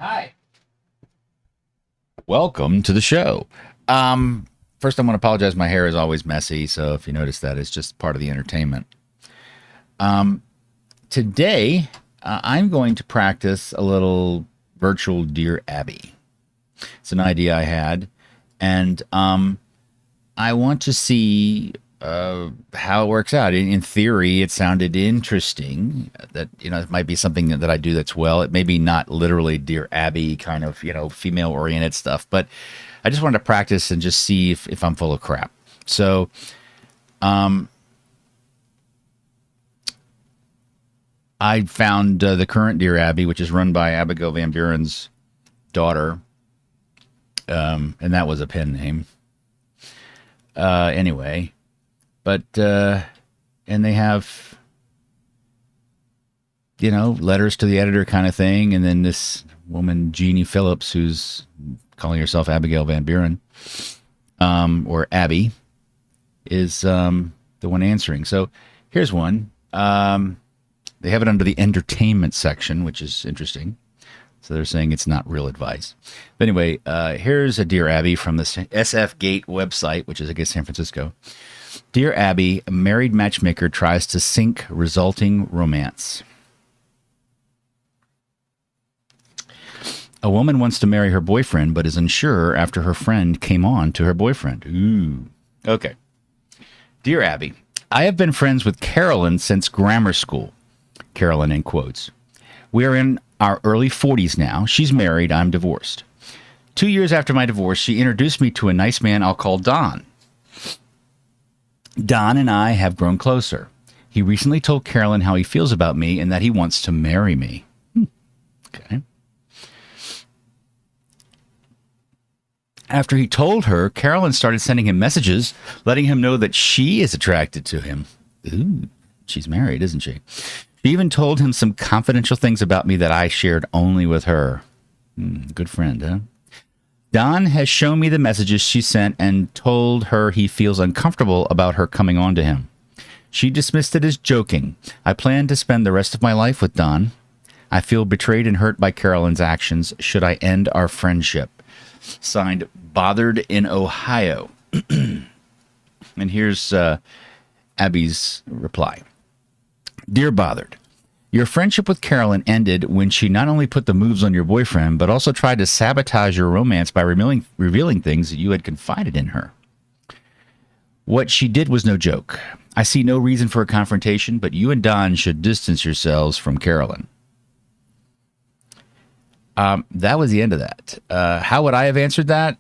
Hi. Welcome to the show. First, I want to apologize. My hair is always messy, so if you notice that, it's just part of the entertainment. Today, I'm going to practice a little virtual Dear Abby. It's an idea I had, and I want to see how it works out. In theory, it sounded interesting. That it might be something that I do that's well. It may be not literally Dear Abby kind of female oriented stuff, but I just wanted to practice and just see if I'm full of crap. So, I found the current Dear Abby, which is run by Abigail Van Buren's daughter, and that was a pen name. Anyway, but and they have letters to the editor kind of thing, and then this woman Jeannie Phillips, who's calling herself Abigail Van Buren, or Abby, is the one answering. So here's one. They have it under the entertainment section, which is interesting. So they're saying it's not real advice. But anyway, here's a Dear Abby from the SF Gate website, which is, I guess, San Francisco. Dear Abby, a married matchmaker tries to sink resulting romance. A woman wants to marry her boyfriend, but is unsure after her friend came on to her boyfriend. Ooh. Okay. Dear Abby, I have been friends with Carolyn since grammar school. Carolyn in quotes. We are in our early 40s now. She's married. I'm divorced. 2 years after my divorce, she introduced me to a nice man I'll call Don. Don and I have grown closer. He recently told Carolyn how he feels about me and that he wants to marry me. Okay. After he told her, Carolyn started sending him messages, letting him know that she is attracted to him. Ooh, she's married, isn't she? She even told him some confidential things about me that I shared only with her. Good friend, huh? Don has shown me the messages she sent and told her he feels uncomfortable about her coming on to him. She dismissed it as joking. I plan to spend the rest of my life with Don. I feel betrayed and hurt by Carolyn's actions. Should I end our friendship? Signed, Bothered in Ohio. And here's Abby's reply. Dear Bothered, your friendship with Carolyn ended when she not only put the moves on your boyfriend, but also tried to sabotage your romance by revealing things that you had confided in her. What she did was no joke. I see no reason for a confrontation, but you and Don should distance yourselves from Carolyn. That was the end of that. How would I have answered that?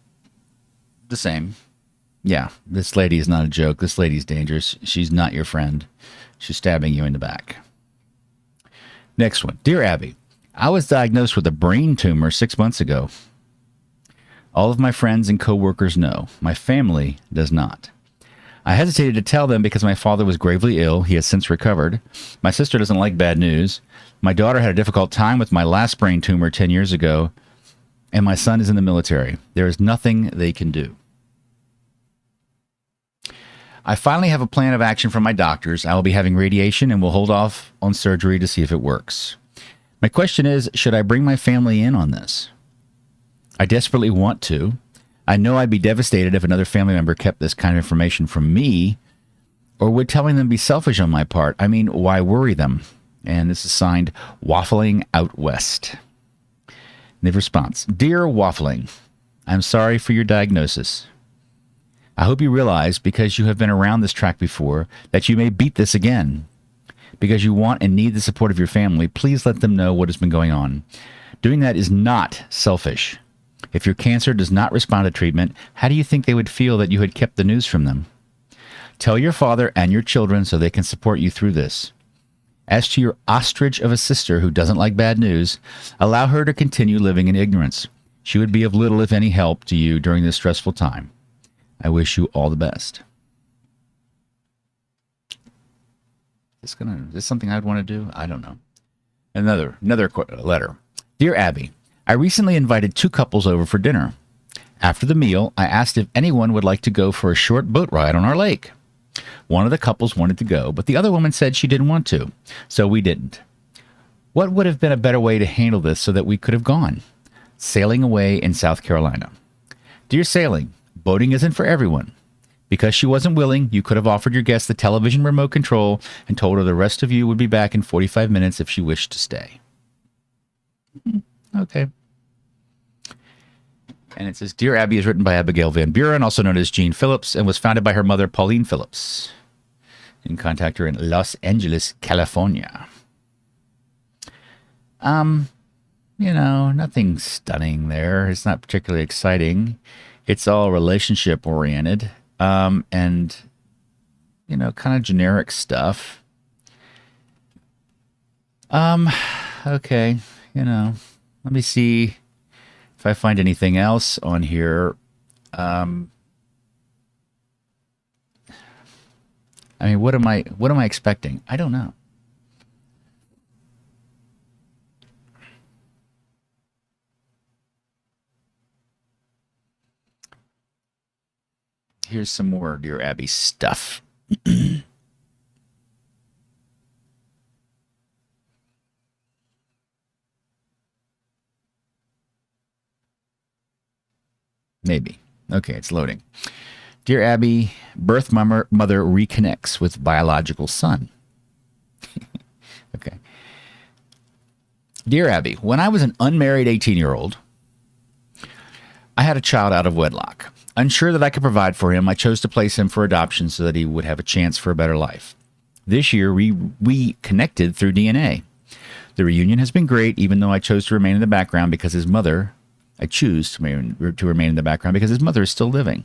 The same. Yeah, this lady is not a joke. This lady's dangerous. She's not your friend. She's stabbing you in the back. Next one. Dear Abby, I was diagnosed with a brain tumor 6 months ago. All of my friends and coworkers know. My family does not. I hesitated to tell them because my father was gravely ill. He has since recovered. My sister doesn't like bad news. My daughter had a difficult time with my last brain tumor 10 years ago. And my son is in the military. There is nothing they can do. I finally have a plan of action from my doctors. I will be having radiation and will hold off on surgery to see if it works. My question is, should I bring my family in on this? I desperately want to. I know I'd be devastated if another family member kept this kind of information from me, or would telling them be selfish on my part. I mean, why worry them? And this is signed, Waffling Out West. And the response, Dear Waffling, I'm sorry for your diagnosis. I hope you realize, because you have been around this track before, that you may beat this again. Because you want and need the support of your family, please let them know what has been going on. Doing that is not selfish. If your cancer does not respond to treatment, how do you think they would feel that you had kept the news from them? Tell your father and your children so they can support you through this. As to your ostrich of a sister who doesn't like bad news, allow her to continue living in ignorance. She would be of little, if any, help to you during this stressful time. I wish you all the best. Is this something I'd want to do? I don't know. Another letter. Dear Abby, I recently invited 2 couples over for dinner. After the meal, I asked if anyone would like to go for a short boat ride on our lake. One of the couples wanted to go, but the other woman said she didn't want to, so we didn't. What would have been a better way to handle this so that we could have gone? sailing away in South Carolina. Dear Sailing, boating isn't for everyone. Because she wasn't willing, you could have offered your guest the television remote control and told her the rest of you would be back in 45 minutes if she wished to stay. Okay. And it says, Dear Abby is written by Abigail Van Buren, also known as Jean Phillips, and was founded by her mother, Pauline Phillips. You can contact her in Los Angeles, California. Nothing stunning there. It's not particularly exciting. It's all relationship oriented. And kind of generic stuff. Okay. Let me see if I find anything else on here. What am I expecting? I don't know. Here's some more Dear Abby stuff. Maybe. Okay, it's loading. Dear Abby, birth mother reconnects with biological son. Okay. Dear Abby, when I was an unmarried 18-year-old, I had a child out of wedlock. Unsure that I could provide for him, I chose to place him for adoption so that he would have a chance for a better life. This year, we connected through DNA. The reunion has been great, even though I chose to remain in the background because his mother... I choose to remain in the background because his mother is still living.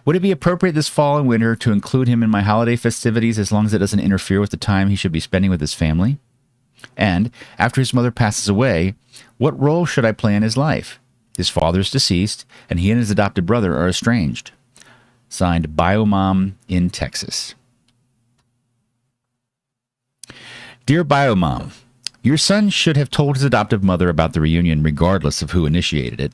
Would it be appropriate this fall and winter to include him in my holiday festivities as long as it doesn't interfere with the time he should be spending with his family? And after his mother passes away, what role should I play in his life? His father is deceased, and he and his adopted brother are estranged. Signed, Biomom in Texas. Dear Biomom, your son should have told his adoptive mother about the reunion regardless of who initiated it.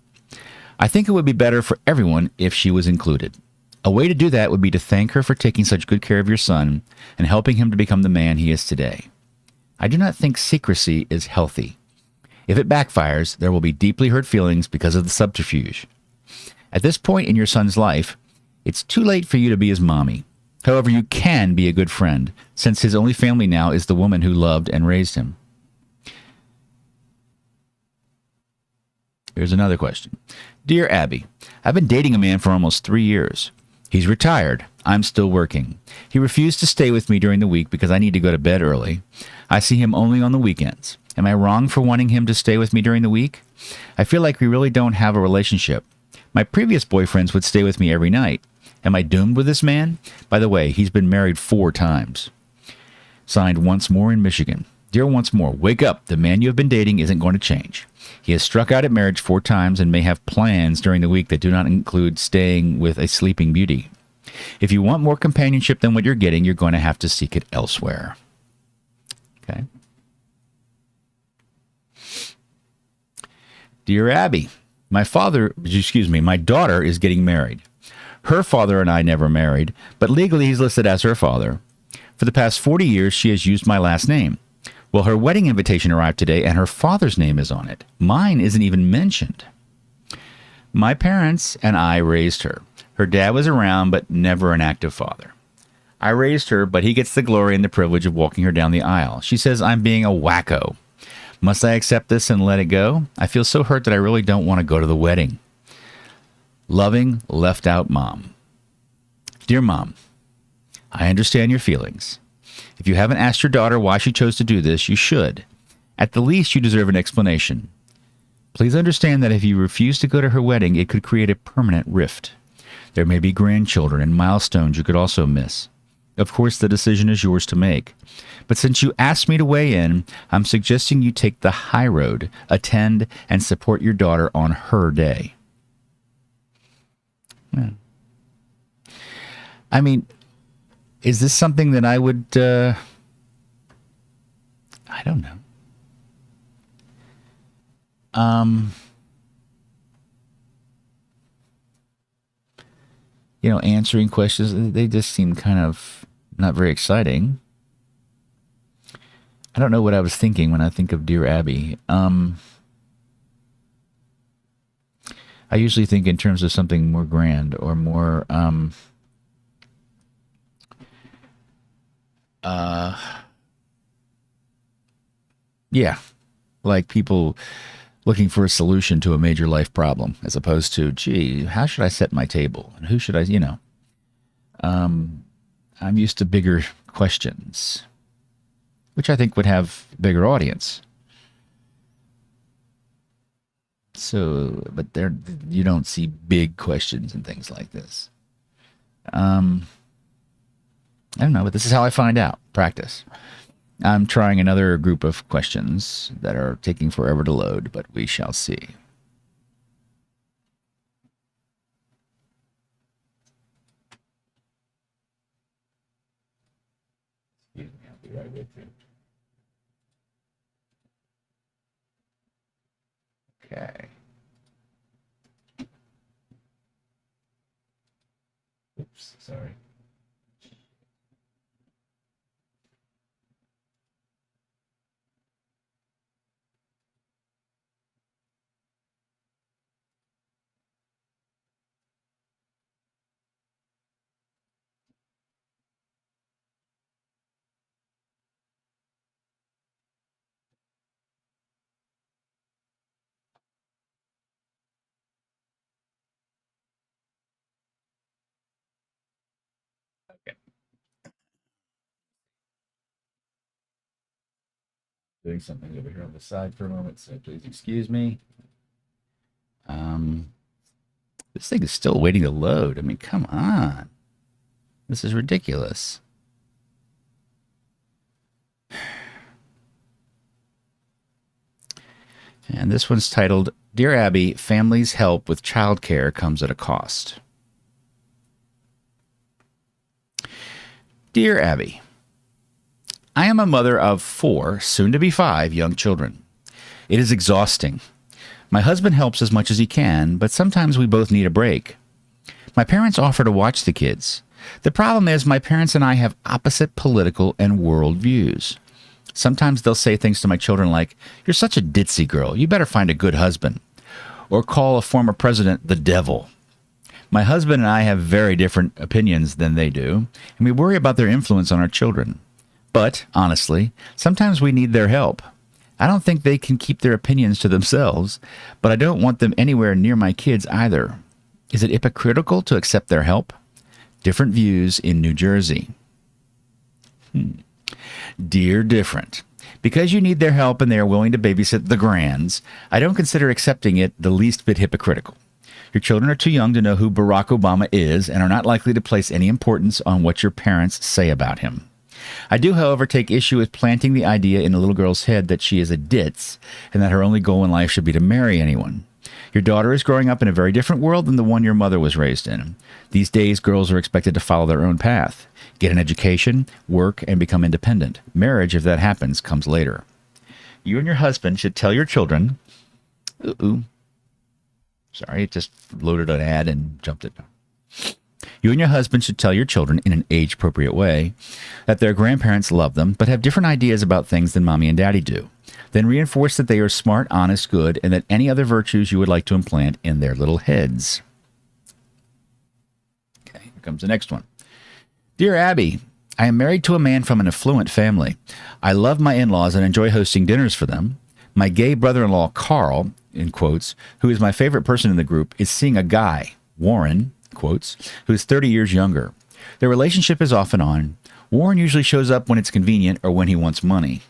I think it would be better for everyone if she was included. A way to do that would be to thank her for taking such good care of your son and helping him to become the man he is today. I do not think secrecy is healthy. If it backfires, there will be deeply hurt feelings because of the subterfuge. At this point in your son's life, it's too late for you to be his mommy. However, you can be a good friend, since his only family now is the woman who loved and raised him. Here's another question. Dear Abby, I've been dating a man for almost 3 years. He's retired. I'm still working. He refused to stay with me during the week because I need to go to bed early. I see him only on the weekends. Am I wrong for wanting him to stay with me during the week? I feel like we really don't have a relationship. My previous boyfriends would stay with me every night. Am I doomed with this man? By the way, he's been married 4 times. Signed, Once More in Michigan. Dear Once More, wake up. The man you have been dating isn't going to change. He has struck out at marriage 4 times and may have plans during the week that do not include staying with a sleeping beauty. If you want more companionship than what you're getting, you're going to have to seek it elsewhere. Okay. Dear Abby, my daughter is getting married. Her father and I never married, but legally he's listed as her father. For the past 40 years, she has used my last name. Well, her wedding invitation arrived today, and her father's name is on it. Mine isn't even mentioned. My parents and I raised her. Her dad was around, but never an active father. I raised her, but he gets the glory and the privilege of walking her down the aisle. She says I'm being a wacko. Must I accept this and let it go? I feel so hurt that I really don't want to go to the wedding. Loving, left out mom. Dear Mom, I understand your feelings. If you haven't asked your daughter why she chose to do this, you should. At the least, you deserve an explanation. Please understand that if you refuse to go to her wedding, it could create a permanent rift. There may be grandchildren and milestones you could also miss. Of course, the decision is yours to make. But since you asked me to weigh in, I'm suggesting you take the high road, attend, and support your daughter on her day. Yeah. I mean, is this something that I would, I don't know. Answering questions, they just seem kind of not very exciting. I don't know what I was thinking when I think of Dear Abby. I usually think in terms of something more grand or more, yeah, like people looking for a solution to a major life problem, as opposed to, gee, how should I set my table? And who should I'm used to bigger questions, which I think would have bigger audience. So, but there, you don't see big questions and things like this. I don't know, but this is how I find out. Practice. I'm trying another group of questions that are taking forever to load, but we shall see. Excuse me, I'll be right with you. Okay. Oops, sorry. Okay. Doing something over here on the side for a moment, so please excuse me. Um, this thing is still waiting to load. I mean, come on. This is ridiculous. And this one's titled, Dear Abby, Family's Help with Childcare Comes at a Cost. Dear Abby, I am a mother of 4, soon to be 5, young children. It is exhausting. My husband helps as much as he can, but sometimes we both need a break. My parents offer to watch the kids. The problem is my parents and I have opposite political and world views. Sometimes they'll say things to my children like, "You're such a ditzy girl. You better find a good husband." Or call a former president the devil. My husband and I have very different opinions than they do, and we worry about their influence on our children. But, honestly, sometimes we need their help. I don't think they can keep their opinions to themselves, but I don't want them anywhere near my kids either. Is it hypocritical to accept their help? Different views in New Jersey. Dear Different, because you need their help and they are willing to babysit the grands, I don't consider accepting it the least bit hypocritical. Your children are too young to know who Barack Obama is and are not likely to place any importance on what your parents say about him. I do, however, take issue with planting the idea in a little girl's head that she is a ditz and that her only goal in life should be to marry anyone. Your daughter is growing up in a very different world than the one your mother was raised in. These days, girls are expected to follow their own path, get an education, work, and become independent. Marriage, if that happens, comes later. You and your husband should tell your children... Sorry, it just loaded an ad and jumped it. You and your husband should tell your children in an age-appropriate way that their grandparents love them but have different ideas about things than mommy and daddy do. Then reinforce that they are smart, honest, good, and that any other virtues you would like to implant in their little heads. Okay, here comes the next one. Dear Abby, I am married to a man from an affluent family. I love my in-laws and enjoy hosting dinners for them. My gay brother-in-law, Carl, in quotes, who is my favorite person in the group, is seeing a guy, Warren, quotes, who is 30 years younger. Their relationship is off and on. Warren usually shows up when it's convenient or when he wants money.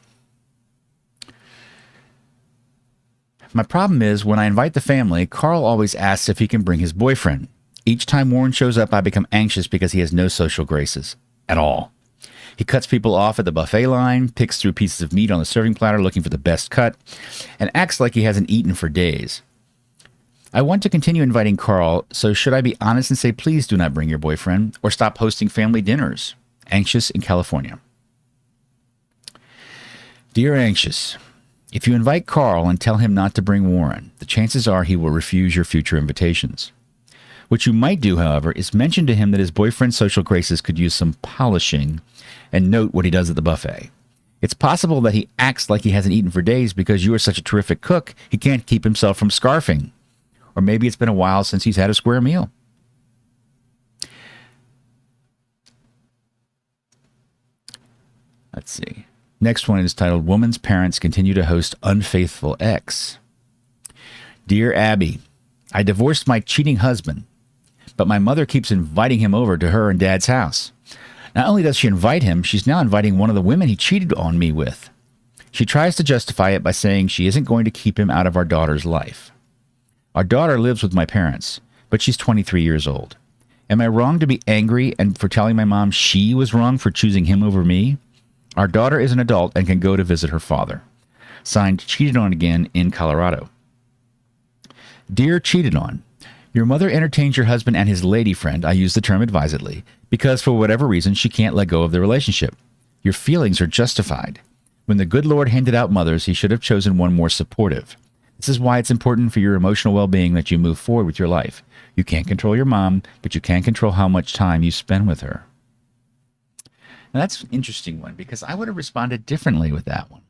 My problem is, when I invite the family, Carl always asks if he can bring his boyfriend. Each time Warren shows up, I become anxious because he has no social graces at all. He cuts people off at the buffet line, picks through pieces of meat on the serving platter looking for the best cut, and acts like he hasn't eaten for days. I want to continue inviting Carl, so should I be honest and say, please do not bring your boyfriend, or stop hosting family dinners? Anxious in California. Dear Anxious, if you invite Carl and tell him not to bring Warren, the chances are he will refuse your future invitations. What you might do, however, is mention to him that his boyfriend's social graces could use some polishing and note what he does at the buffet. It's possible that he acts like he hasn't eaten for days because you are such a terrific cook, he can't keep himself from scarfing. Or maybe it's been a while since he's had a square meal. Let's see. Next one is titled, Woman's Parents Continue to Host Unfaithful Ex. Dear Abby, I divorced my cheating husband, but my mother keeps inviting him over to her and Dad's house. Not only does she invite him, she's now inviting one of the women he cheated on me with. She tries to justify it by saying she isn't going to keep him out of our daughter's life. Our daughter lives with my parents, but she's 23 years old. Am I wrong to be angry and for telling my mom she was wrong for choosing him over me? Our daughter is an adult and can go to visit her father. Signed, Cheated On Again in Colorado. Dear Cheated On, your mother entertains your husband and his lady friend, I use the term advisedly, because for whatever reason she can't let go of the relationship. Your feelings are justified. When the good Lord handed out mothers, he should have chosen one more supportive. This is why it's important for your emotional well-being that you move forward with your life. You can't control your mom, but you can control how much time you spend with her. Now that's an interesting one because I would have responded differently with that one.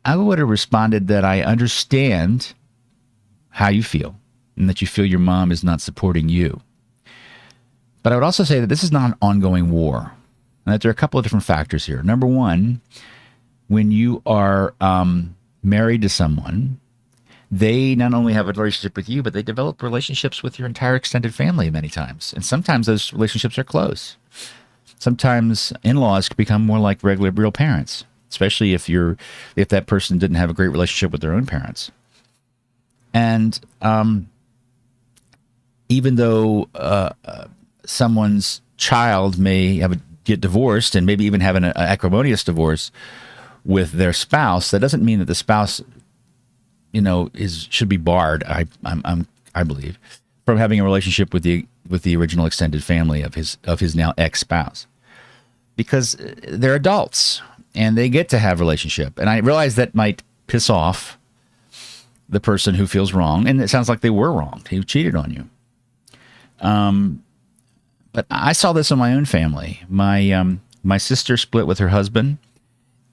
I would have responded that I understand how you feel and that you feel your mom is not supporting you. But I would also say that this is not an ongoing war and that there are a couple of different factors here. Number one, when you are married to someone, they not only have a relationship with you, but they develop relationships with your entire extended family many times. And sometimes those relationships are close. Sometimes in-laws can become more like regular real parents, especially if that person didn't have a great relationship with their own parents. And even though someone's child may get divorced and maybe even have an acrimonious divorce with their spouse, that doesn't mean that the spouse, should be barred. I believe from having a relationship with the original extended family of his now ex-spouse, because they're adults and they get to have relationship. And I realize that might piss off the person who feels wrong, and it sounds like they were wronged, who cheated on you. But I saw this in my own family. My sister split with her husband,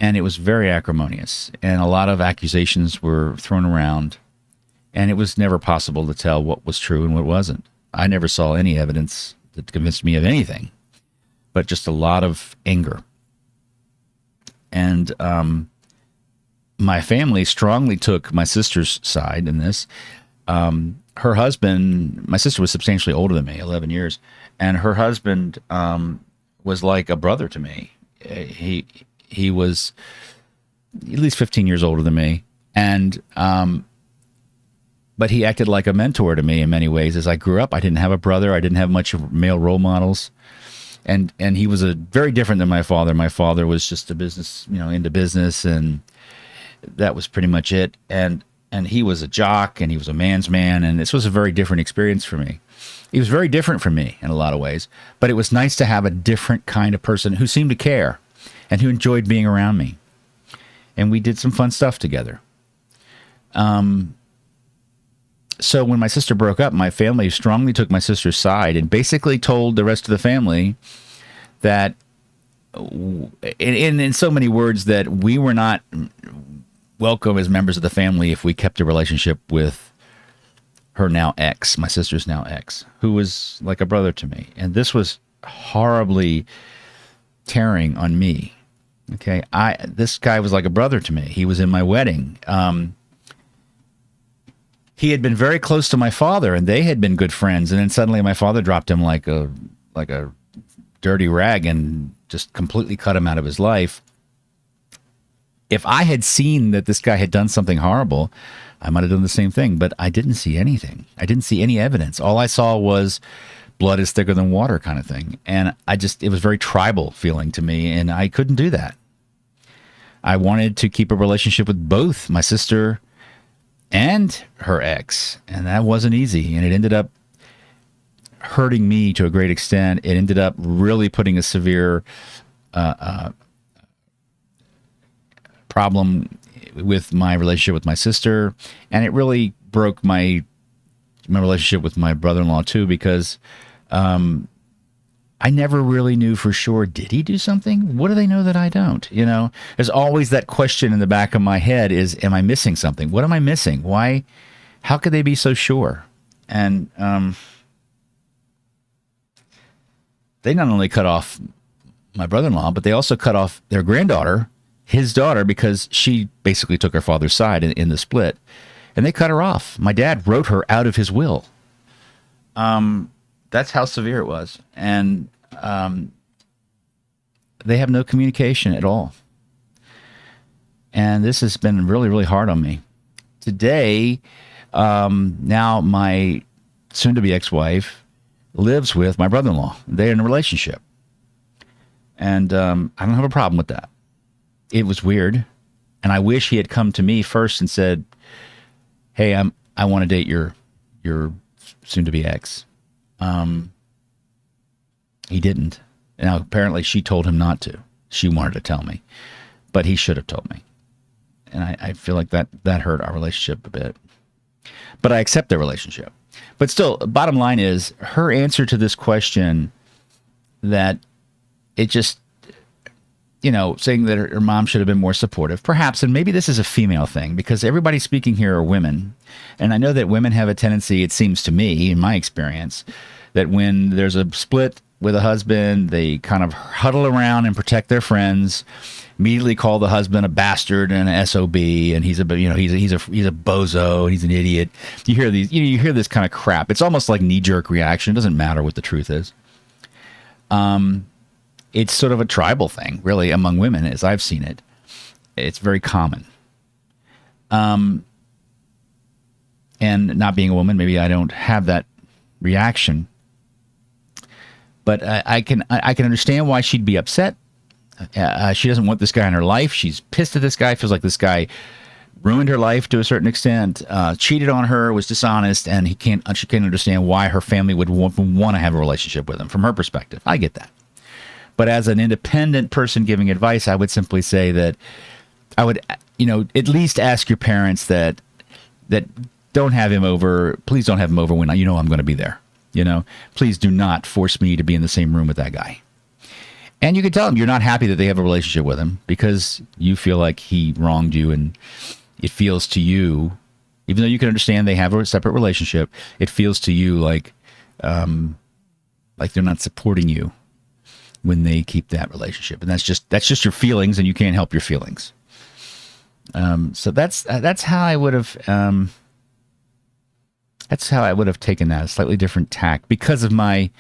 and it was very acrimonious, and a lot of accusations were thrown around, and it was never possible to tell what was true and what wasn't. I never saw any evidence that convinced me of anything, but just a lot of anger. And my family strongly took my sister's side in this. Her husband, my sister was substantially older than me, 11 years, and her husband was like a brother to me. He was at least 15 years older than me, and but he acted like a mentor to me in many ways. As I grew up, I didn't have a brother. I didn't have much male role models, and he was very different than my father. My father was just into business, and that was pretty much it. And he was a jock, and he was a man's man, and this was a very different experience for me. He was very different from me in a lot of ways, but it was nice to have a different kind of person who seemed to care and who enjoyed being around me. And we did some fun stuff together. So when my sister broke up, my family strongly took my sister's side and basically told the rest of the family that, in so many words, that we were not welcome as members of the family if we kept a relationship with her now ex, my sister's now ex, who was like a brother to me. And this was horribly tearing on me. Okay, this guy was like a brother to me. He was in my wedding. He had been very close to my father, and they had been good friends. And then suddenly, my father dropped him like a dirty rag and just completely cut him out of his life. If I had seen that this guy had done something horrible, I might have done the same thing. But I didn't see anything. I didn't see any evidence. All I saw was blood is thicker than water kind of thing. And it was very tribal feeling to me, and I couldn't do that. I wanted to keep a relationship with both my sister and her ex, and that wasn't easy. And it ended up hurting me to a great extent. It ended up really putting a severe problem with my relationship with my sister, and it really broke my relationship with my brother-in-law too, because I never really knew for sure. Did he do something? What do they know that I don't? There's always that question in the back of my head is, am I missing something? What am I missing? Why? How could they be so sure? And they not only cut off my brother-in-law, but they also cut off their granddaughter, his daughter, because she basically took her father's side in the split. And they cut her off. My dad wrote her out of his will. That's how severe it was. And they have no communication at all. And this has been really, really hard on me. Today, now my soon-to-be ex-wife lives with my brother-in-law. They're in a relationship. And I don't have a problem with that. It was weird. And I wish he had come to me first and said, hey, I want to date your soon-to-be ex. He didn't. Now, apparently she told him not to. She wanted to tell me. But he should have told me. And I feel like that hurt our relationship a bit. But I accept their relationship. But still, bottom line is, her answer to this question that it just, saying that her mom should have been more supportive, perhaps, and maybe this is a female thing, because everybody speaking here are women. And I know that women have a tendency, it seems to me, in my experience, that when there's a split with a husband, they kind of huddle around and protect their friends, immediately call the husband a bastard and an SOB, and he's a bozo, he's an idiot. You hear these, you hear this kind of crap. It's almost like knee-jerk reaction. It doesn't matter what the truth is. It's sort of a tribal thing, really, among women, as I've seen it. It's very common. And not being a woman, maybe I don't have that reaction. But I can understand why she'd be upset. She doesn't want this guy in her life. She's pissed at this guy. Feels like this guy ruined her life to a certain extent. Cheated on her, was dishonest, and she can't understand why her family would want to have a relationship with him. From her perspective, I get that. But as an independent person giving advice, I would simply say that I would, at least ask your parents that don't have him over. Please don't have him over when I'm going to be there. Please do not force me to be in the same room with that guy. And you can tell them you're not happy that they have a relationship with him because you feel like he wronged you, and it feels to you, even though you can understand they have a separate relationship, it feels to you like they're not supporting you when they keep that relationship. And that's just your feelings, and you can't help your feelings. So that's how I would have taken that, a slightly different tack, because of my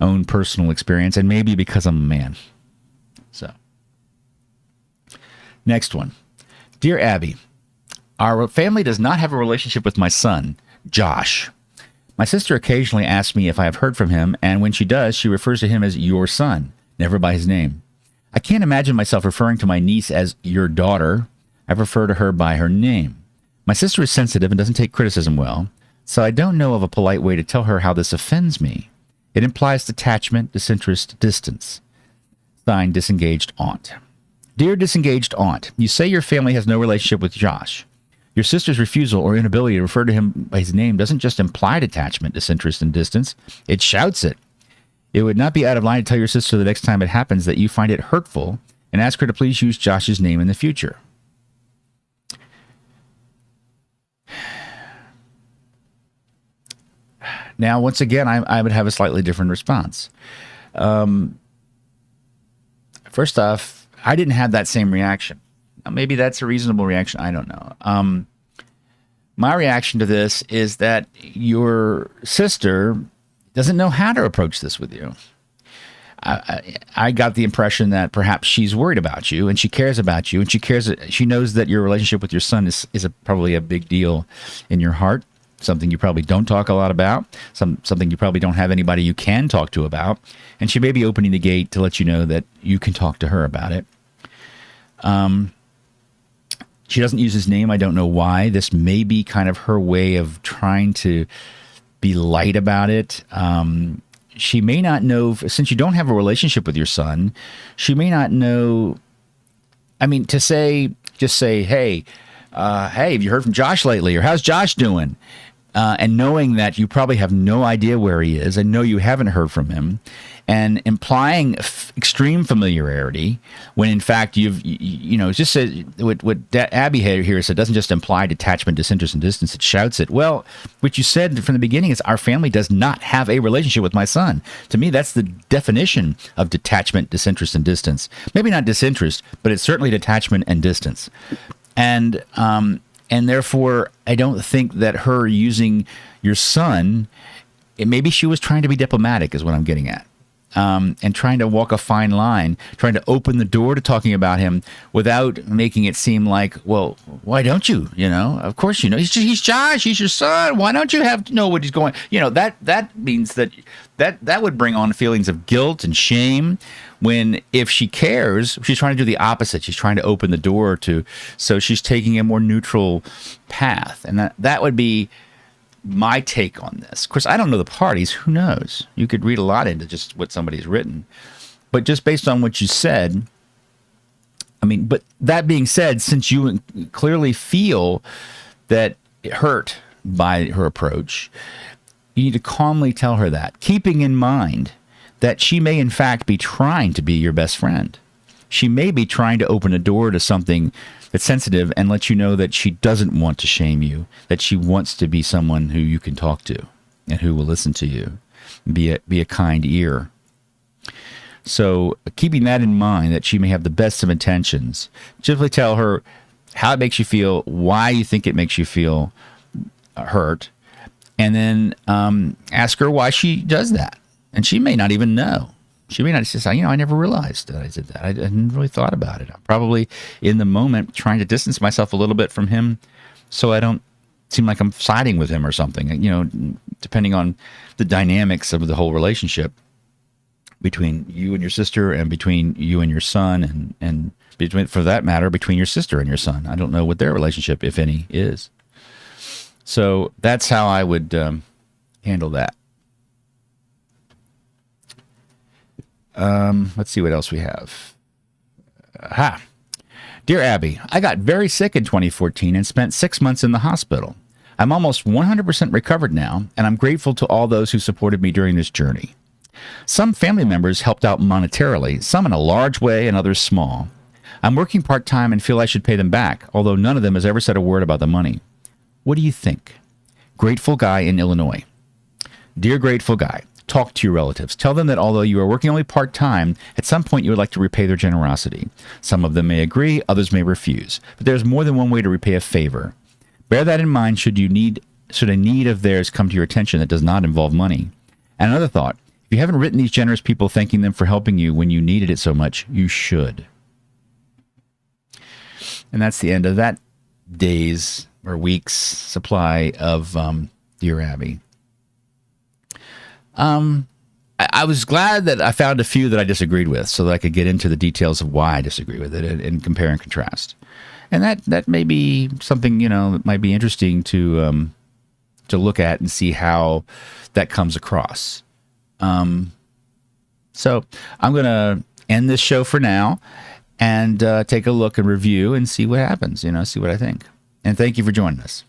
own personal experience, and maybe because I'm a man. So, next one. Dear Abby, our family does not have a relationship with my son, Josh. My sister occasionally asks me if I have heard from him, and when she does, she refers to him as your son, never by his name. I can't imagine myself referring to my niece as your daughter. I refer to her by her name. My sister is sensitive and doesn't take criticism well, so I don't know of a polite way to tell her how this offends me. It implies detachment, disinterest, distance. Signed, Disengaged Aunt. Dear Disengaged Aunt, you say your family has no relationship with Josh. Your sister's refusal or inability to refer to him by his name doesn't just imply detachment, disinterest, and distance. It shouts it. It would not be out of line to tell your sister the next time it happens that you find it hurtful and ask her to please use Josh's name in the future. Now, once again, I would have a slightly different response. First off, I didn't have that same reaction. Now, maybe that's a reasonable reaction. I don't know. My reaction to this is that your sister doesn't know how to approach this with you. I got the impression that perhaps she's worried about you, and she cares about you, and she knows that your relationship with your son is probably a big deal in your heart. Something you probably don't talk a lot about, something you probably don't have anybody you can talk to about, and she may be opening the gate to let you know that you can talk to her about it. She doesn't use his name. I don't know why. This may be kind of her way of trying to be light about it. She may not know, since you don't have a relationship with your son, she may not know. I mean, just say, hey, have you heard from Josh lately? Or how's Josh doing? and knowing that you probably have no idea where he is, and know you haven't heard from him, and implying extreme familiarity when in fact it's just said what Abby here said doesn't just imply detachment, disinterest, and distance. It shouts it. Well, what you said from the beginning is our family does not have a relationship with my son. To me, that's the definition of detachment, disinterest, and distance. Maybe not disinterest, but it's certainly detachment and distance. And therefore, I don't think that her using your son, maybe she was trying to be diplomatic, is what I'm getting at. And trying to walk a fine line, trying to open the door to talking about him without making it seem like, well, why don't you? Of course he's Josh, he's your son. Why don't you have to know what he's going? That means that would bring on feelings of guilt and shame. When if she cares, she's trying to do the opposite. She's trying to open the door so she's taking a more neutral path, and that would be my take on this. Of course, I don't know the parties. Who knows? You could read a lot into just what somebody's written. But just based on what you said, but that being said, since you clearly feel that it hurt by her approach, you need to calmly tell her that, keeping in mind that she may in fact be trying to be your best friend. She may be trying to open a door to something that's sensitive and let you know that she doesn't want to shame you, that she wants to be someone who you can talk to and who will listen to you, be a kind ear. So keeping that in mind, that she may have the best of intentions, simply tell her how it makes you feel, why you think it makes you feel hurt, and then ask her why she does that. And she may not even know. She may not say, I never realized that I did that. I hadn't really thought about it. I'm probably in the moment trying to distance myself a little bit from him so I don't seem like I'm siding with him or something, depending on the dynamics of the whole relationship between you and your sister and between you and your son and between, for that matter, between your sister and your son. I don't know what their relationship, if any, is. So that's how I would handle that. Let's see what else we have. Dear Abby, I got very sick in 2014 and spent 6 months in the hospital. I'm almost 100% recovered now, and I'm grateful to all those who supported me during this journey. Some family members helped out monetarily, some in a large way and others small. I'm working part-time and feel I should pay them back, although none of them has ever said a word about the money. What do you think? Grateful Guy in Illinois. Dear Grateful Guy, talk to your relatives. Tell them that although you are working only part-time, at some point you would like to repay their generosity. Some of them may agree, others may refuse. But there's more than one way to repay a favor. Bear that in mind should a need of theirs come to your attention that does not involve money. And another thought, if you haven't written these generous people thanking them for helping you when you needed it so much, you should. And that's the end of that day's or week's supply of Dear Abby. I was glad that I found a few that I disagreed with so that I could get into the details of why I disagree with it and compare and contrast. And that may be something, that might be interesting to look at and see how that comes across. So I'm going to end this show for now and take a look and review and see what happens, see what I think. And thank you for joining us.